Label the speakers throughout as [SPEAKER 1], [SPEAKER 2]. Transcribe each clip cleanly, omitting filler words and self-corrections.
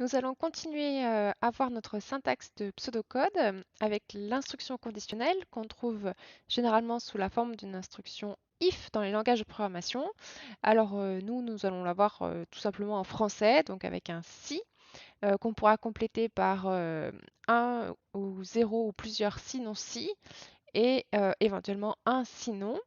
[SPEAKER 1] Nous allons continuer à voir notre syntaxe de pseudocode avec l'instruction conditionnelle qu'on trouve généralement sous la forme d'une instruction if dans les langages de programmation. Alors nous allons l'avoir tout simplement en français, donc avec un si qu'on pourra compléter par un ou 0 ou plusieurs sinon si et éventuellement un sinon.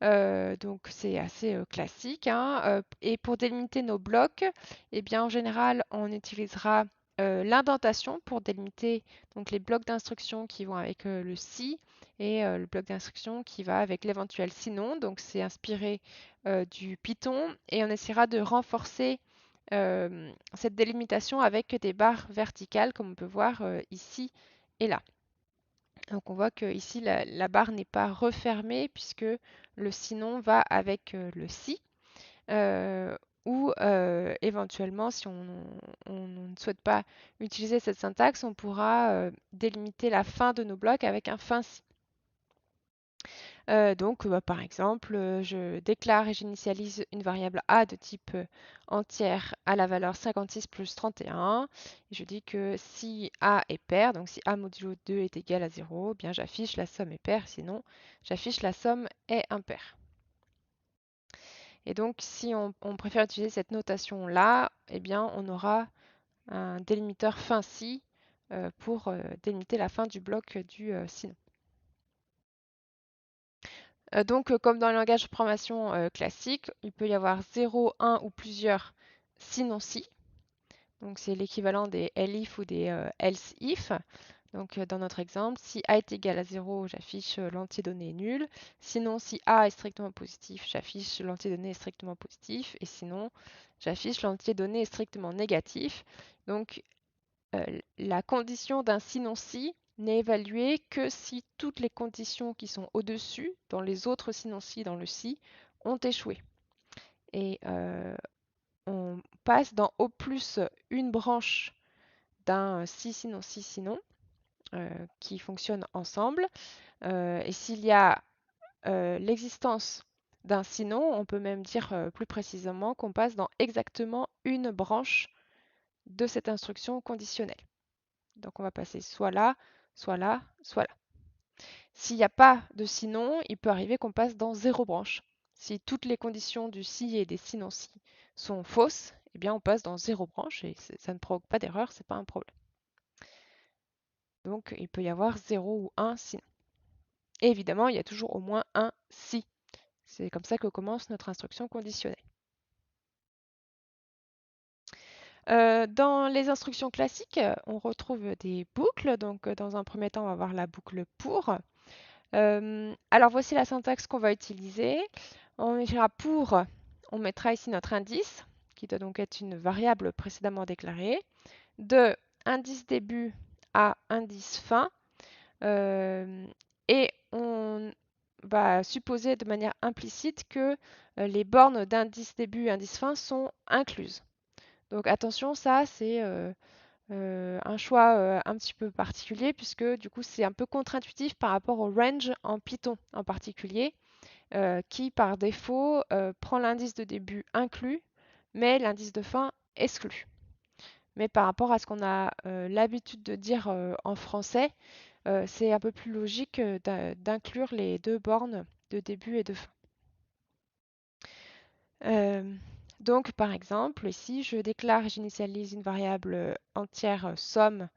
[SPEAKER 1] Donc c'est assez classique, hein. Et pour délimiter nos blocs, eh bien, en général, on utilisera l'indentation pour délimiter donc, les blocs d'instruction qui vont avec le si et le bloc d'instruction qui va avec l'éventuel sinon. Donc c'est inspiré du Python et on essaiera de renforcer cette délimitation avec des barres verticales comme on peut voir ici et là. Donc on voit que ici la barre n'est pas refermée puisque le sinon va avec le si. Euh, ou éventuellement, si on ne souhaite pas utiliser cette syntaxe, on pourra délimiter la fin de nos blocs avec un fin si. Donc, par exemple, je déclare et j'initialise une variable a de type entière à la valeur 56 plus 31. Et je dis que si a est pair, donc si a modulo 2 est égal à 0, eh bien j'affiche la somme est paire, sinon j'affiche la somme est impaire. Et donc, si on préfère utiliser cette notation-là, eh bien on aura un délimiteur fin si pour délimiter la fin du bloc du sinon. Donc, comme dans le langage de programmation classique, il peut y avoir 0, 1 ou plusieurs sinon si. Donc, c'est l'équivalent des elif ou des else if. Donc, dans notre exemple, si a est égal à 0, j'affiche l'entier donné est nul. Sinon, si a est strictement positif, j'affiche l'entier donné est strictement positif. Et sinon, j'affiche l'entier donné est strictement négatif. Donc, la condition d'un sinon si n'est évaluée que si toutes les conditions qui sont au-dessus, dans les autres sinon si, dans le si, ont échoué. Et on passe dans au plus une branche d'un si sinon si sinon qui fonctionnent ensemble. Et s'il y a l'existence d'un sinon, on peut même dire plus précisément qu'on passe dans exactement une branche de cette instruction conditionnelle. Donc on va passer soit là, soit là, soit là. S'il n'y a pas de sinon, il peut arriver qu'on passe dans zéro branche. Si toutes les conditions du si et des sinon si sont fausses, eh bien on passe dans zéro branche et ça ne provoque pas d'erreur, c'est pas un problème. Donc il peut y avoir 0 ou 1 sinon. Et évidemment, il y a toujours au moins un si. C'est comme ça que commence notre instruction conditionnelle. Dans les instructions classiques, on retrouve des boucles. Donc dans un premier temps, on va voir la boucle pour. Alors voici la syntaxe qu'on va utiliser. On mettra pour, on mettra ici notre indice, qui doit donc être une variable précédemment déclarée, de indice début à indice fin. Et on va supposer de manière implicite que les bornes d'indice début et indice fin sont incluses. Donc attention, ça c'est un choix un petit peu particulier puisque du coup c'est un peu contre-intuitif par rapport au range en Python en particulier, qui par défaut prend l'indice de début inclus, mais l'indice de fin exclu. Mais par rapport à ce qu'on a l'habitude de dire en français, c'est un peu plus logique d'inclure les deux bornes de début et de fin. Euh, donc, par exemple, ici, je déclare et j'initialise une variable entière somme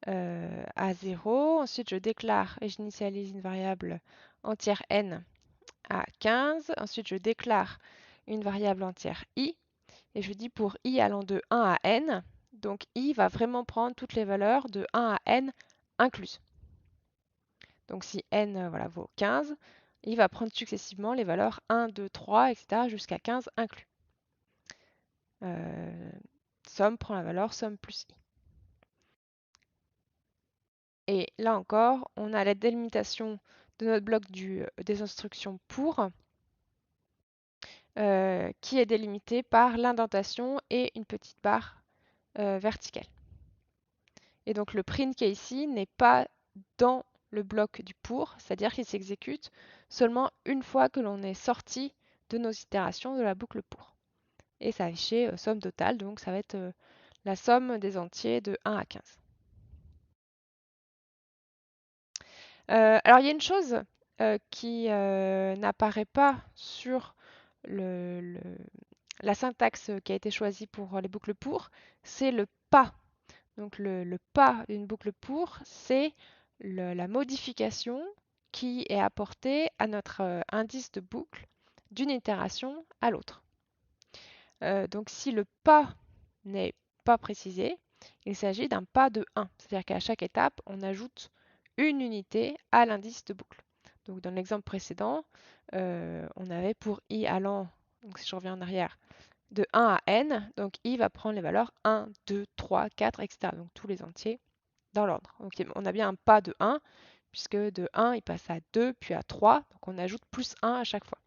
[SPEAKER 1] à 0. Ensuite, je déclare et j'initialise une variable entière n à 15. Ensuite, je déclare une variable entière i. Et je dis pour i allant de 1 à n. Donc, i va vraiment prendre toutes les valeurs de 1 à n incluses. Donc, si n voilà, vaut 15, il va prendre successivement les valeurs 1, 2, 3, etc. jusqu'à 15 inclus. Somme prend la valeur somme plus i. Et là encore, on a la délimitation de notre bloc des instructions pour, qui est délimitée par l'indentation et une petite barre verticale. Et donc le print qui est ici n'est pas dans le bloc du pour, c'est-à-dire qu'il s'exécute seulement une fois que l'on est sorti de nos itérations de la boucle pour. Et ça va afficher somme totale, donc ça va être la somme des entiers de 1 à 15. Alors il y a une chose qui n'apparaît pas sur le, la syntaxe qui a été choisie pour les boucles pour, c'est le pas. Donc le pas d'une boucle pour, c'est la modification qui est apportée à notre indice de boucle d'une itération à l'autre. Donc si le pas n'est pas précisé, il s'agit d'un pas de 1. C'est-à-dire qu'à chaque étape, on ajoute une unité à l'indice de boucle. Donc dans l'exemple précédent, on avait pour i allant, donc si je reviens en arrière, de 1 à n, donc i va prendre les valeurs 1, 2, 3, 4, etc. Donc tous les entiers dans l'ordre. Donc on a bien un pas de 1, puisque de 1, il passe à 2, puis à 3, donc on ajoute plus 1 à chaque fois.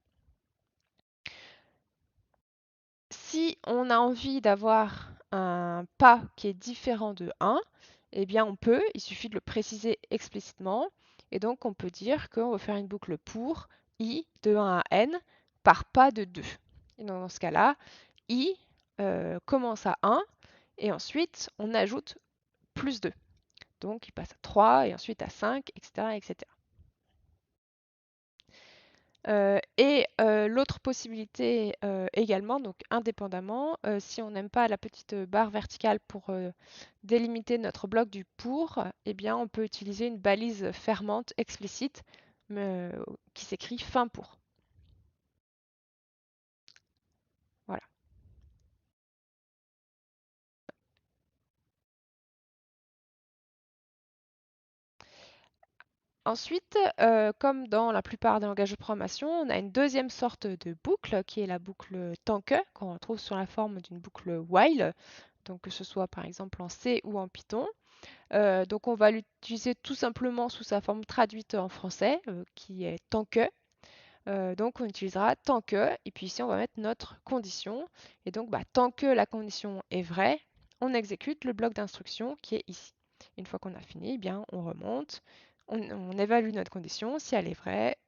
[SPEAKER 1] Si on a envie d'avoir un pas qui est différent de 1, eh bien on peut, il suffit de le préciser explicitement, et donc on peut dire qu'on va faire une boucle pour i de 1 à n par pas de 2. Et donc dans ce cas-là, i commence à 1, et ensuite on ajoute plus 2. Donc il passe à 3, et ensuite à 5, etc. etc. L'autre possibilité également, donc indépendamment, si on n'aime pas la petite barre verticale pour délimiter notre bloc du pour, eh bien on peut utiliser une balise fermante explicite qui s'écrit fin pour. Voilà. Ensuite, comme dans la plupart des langages de programmation, on a une deuxième sorte de boucle qui est la boucle tant que, qu'on retrouve sous la forme d'une boucle while, donc que ce soit par exemple en C ou en Python. Donc on va l'utiliser tout simplement sous sa forme traduite en français, qui est tant que. Donc on utilisera tant que, et puis ici on va mettre notre condition. Et donc tant que la condition est vraie, on exécute le bloc d'instruction qui est ici. Une fois qu'on a fini, eh bien on remonte, on évalue notre condition. Si elle est vraie,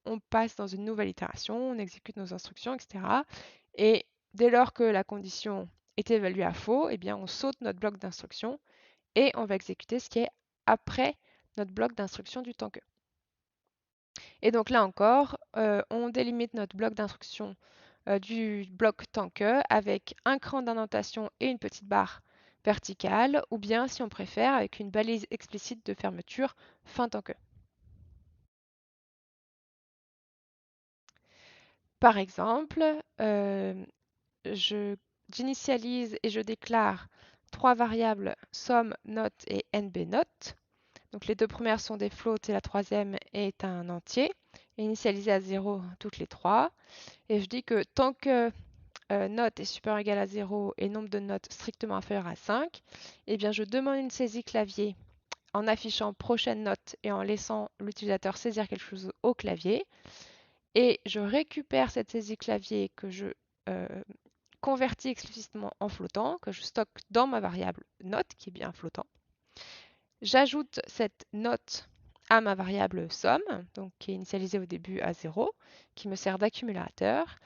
[SPEAKER 1] on passe dans une nouvelle itération, on exécute nos instructions, etc. Et dès lors que la condition est évaluée à faux, eh bien on saute notre bloc d'instruction et on va exécuter ce qui est après notre bloc d'instruction du tant que. Et donc là encore, on délimite notre bloc d'instruction du bloc tant que avec un cran d'indentation et une petite barre verticale, ou bien si on préfère avec une balise explicite de fermeture fin tant que. Par exemple, j'initialise et je déclare trois variables somme, note et nb-note. Donc les deux premières sont des floats et la troisième est un entier, initialisé à 0 toutes les trois. Et je dis que tant que note est supérieur ou égal à 0 et nombre de notes strictement inférieur à 5, eh bien je demande une saisie clavier en affichant prochaine note et en laissant l'utilisateur saisir quelque chose au clavier. Et je récupère cette saisie clavier que je euh, convertis explicitement en flottant, que je stocke dans ma variable note, qui est bien flottant. J'ajoute cette note à ma variable somme, donc qui est initialisée au début à 0, qui me sert d'accumulateur,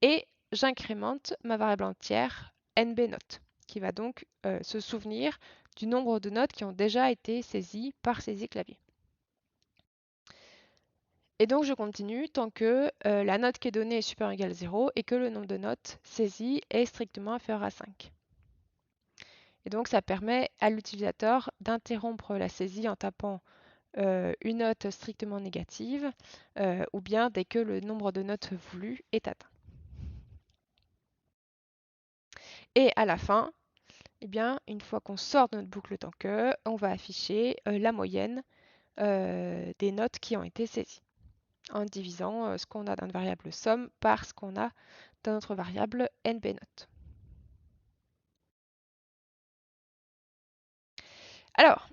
[SPEAKER 1] et j'incrémente ma variable entière nb-note, qui va donc se souvenir du nombre de notes qui ont déjà été saisies par saisie clavier. Et donc je continue tant que la note qui est donnée est supérieure ou égale à 0 et que le nombre de notes saisies est strictement inférieur à 5. Et donc ça permet à l'utilisateur d'interrompre la saisie en tapant une note strictement négative ou bien dès que le nombre de notes voulues est atteint. Et à la fin, eh bien, une fois qu'on sort de notre boucle tant que, on va afficher la moyenne des notes qui ont été saisies en divisant ce qu'on a dans notre variable somme par ce qu'on a dans notre variable nb-note. Alors,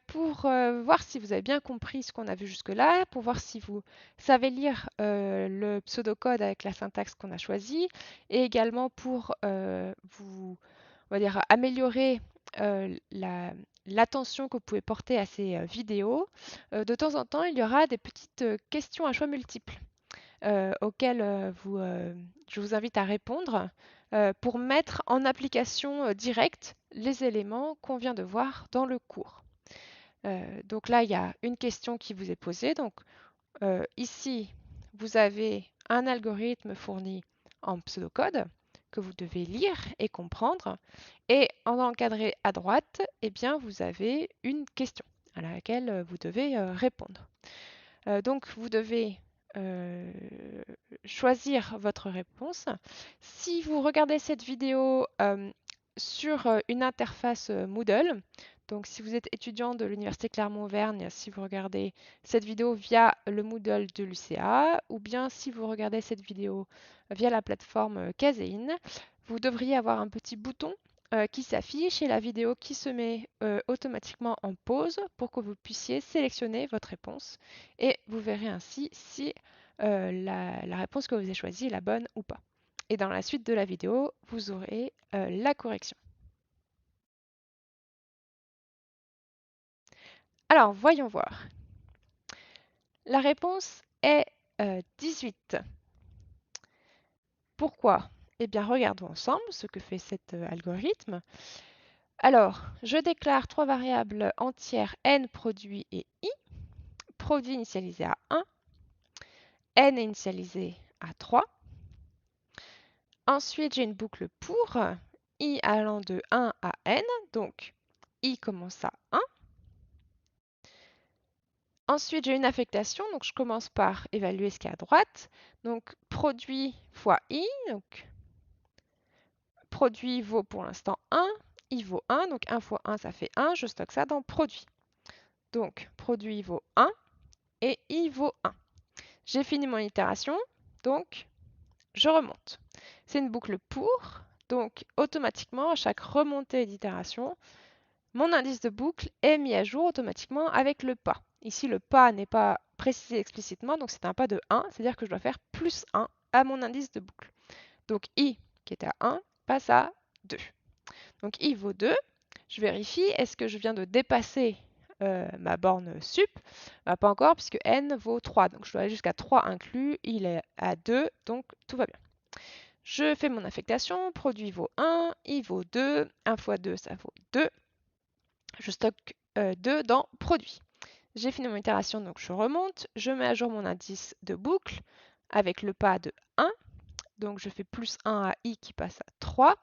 [SPEAKER 1] pour voir si vous avez bien compris ce qu'on a vu jusque-là, pour voir si vous savez lire le pseudocode avec la syntaxe qu'on a choisie, et également pour vous, on va dire, améliorer l'attention que vous pouvez porter à ces vidéos, de temps en temps, il y aura des petites questions à choix multiples auxquelles je vous invite à répondre pour mettre en application directe les éléments qu'on vient de voir dans le cours. Donc là, il y a une question qui vous est posée. Donc ici, vous avez un algorithme fourni en pseudocode que vous devez lire et comprendre. Et en encadré à droite, eh bien, vous avez une question à laquelle vous devez répondre. Donc, vous devez choisir votre réponse. Si vous regardez cette vidéo sur une interface Moodle, donc si vous êtes étudiant de l'Université Clermont-Auvergne, si vous regardez cette vidéo via le Moodle de l'UCA, ou bien si vous regardez cette vidéo via la plateforme Casein, vous devriez avoir un petit bouton qui s'affiche et la vidéo qui se met automatiquement en pause pour que vous puissiez sélectionner votre réponse et vous verrez ainsi si la réponse que vous avez choisie est la bonne ou pas. Et dans la suite de la vidéo, vous aurez la correction. Alors, voyons voir. La réponse est 18. Pourquoi? Eh bien, regardons ensemble ce que fait cet algorithme. Alors, je déclare trois variables entières n, produit et i. Produit initialisé à 1, n initialisé à 3. Ensuite, j'ai une boucle pour i allant de 1 à n, donc i commence à 1. Ensuite, j'ai une affectation, donc je commence par évaluer ce qui est à droite. Donc, produit fois i, donc produit vaut pour l'instant 1, i vaut 1, donc 1 fois 1, ça fait 1, je stocke ça dans produit. Donc, produit vaut 1 et i vaut 1. J'ai fini mon itération, donc je remonte. C'est une boucle pour, donc automatiquement, à chaque remontée d'itération, mon indice de boucle est mis à jour automatiquement avec le pas. Ici, le pas n'est pas précisé explicitement, donc c'est un pas de 1, c'est-à-dire que je dois faire plus 1 à mon indice de boucle. Donc i, qui était à 1, passe à 2. Donc i vaut 2. Je vérifie, est-ce que je viens de dépasser ma borne sup? Pas encore, puisque n vaut 3. Donc je dois aller jusqu'à 3 inclus. Il est à 2, donc tout va bien. Je fais mon affectation. Produit vaut 1, i vaut 2. 1 fois 2, ça vaut 2. Je stocke 2 dans produit. J'ai fini mon itération, donc je remonte. Je mets à jour mon indice de boucle avec le pas de 1. Donc je fais plus 1 à i qui passe à 3.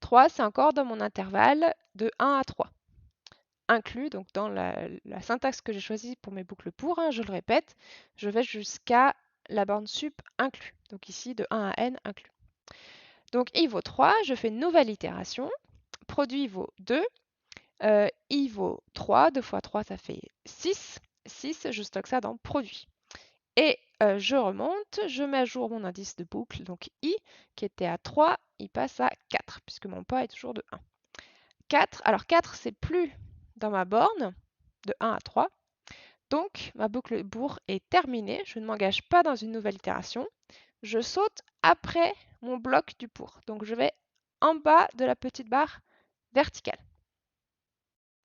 [SPEAKER 1] 3, c'est encore dans mon intervalle de 1 à 3. Inclus, donc dans la syntaxe que j'ai choisie pour mes boucles pour, je le répète, je vais jusqu'à la borne sup inclus. Donc ici, de 1 à n inclus. Donc i vaut 3, je fais une nouvelle itération. Produit vaut 2. I vaut 3. 2 fois 3, ça fait 6. 6, je stocke ça dans produit. Et je remonte, je mets à jour mon indice de boucle, donc i, qui était à 3, il passe à 4, puisque mon pas est toujours de 1. 4, alors 4, c'est plus dans ma borne, de 1 à 3. Donc, ma boucle bourg est terminée. Je ne m'engage pas dans une nouvelle itération. Je saute après mon bloc du pour. Donc, je vais en bas de la petite barre verticale.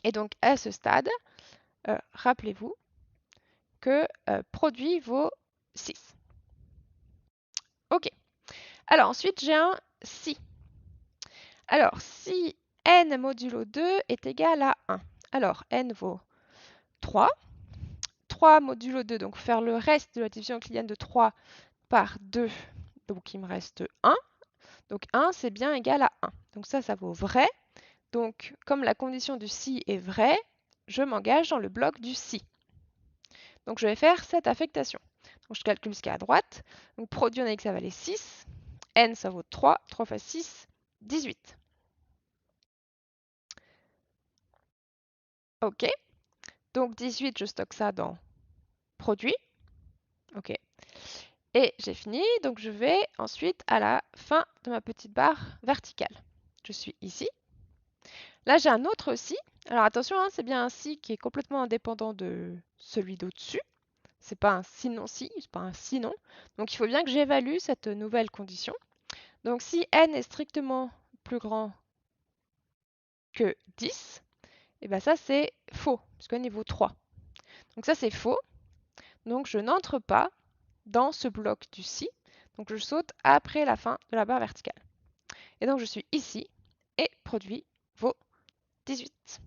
[SPEAKER 1] Et donc, à ce stade, rappelez-vous que produit vaut 6. OK. Alors, ensuite, j'ai un si. Alors, si n modulo 2 est égal à 1, alors n vaut 3. 3 modulo 2, donc faire le reste de la division euclidienne de 3 par 2, donc il me reste 1. Donc 1, c'est bien égal à 1. Donc ça vaut vrai. Donc comme la condition du si est vraie, je m'engage dans le bloc du si. Donc je vais faire cette affectation. Donc je calcule ce qui est à droite. Donc produit en x, ça valait 6. N, ça vaut 3. 3 fois 6, 18. OK. Donc 18, je stocke ça dans produit. OK. Et j'ai fini, donc je vais ensuite à la fin de ma petite barre verticale. Je suis ici. Là, j'ai un autre si. Alors attention, c'est bien un si qui est complètement indépendant de celui d'au-dessus. C'est pas un sinon si, c'est pas un sinon. Donc il faut bien que j'évalue cette nouvelle condition. Donc si n est strictement plus grand que 10, et bien ça c'est faux, puisque n vaut 3. Donc ça c'est faux. Donc je n'entre pas dans ce bloc du si. Donc je saute après la fin de la barre verticale. Et donc je suis ici et produit vaut 18.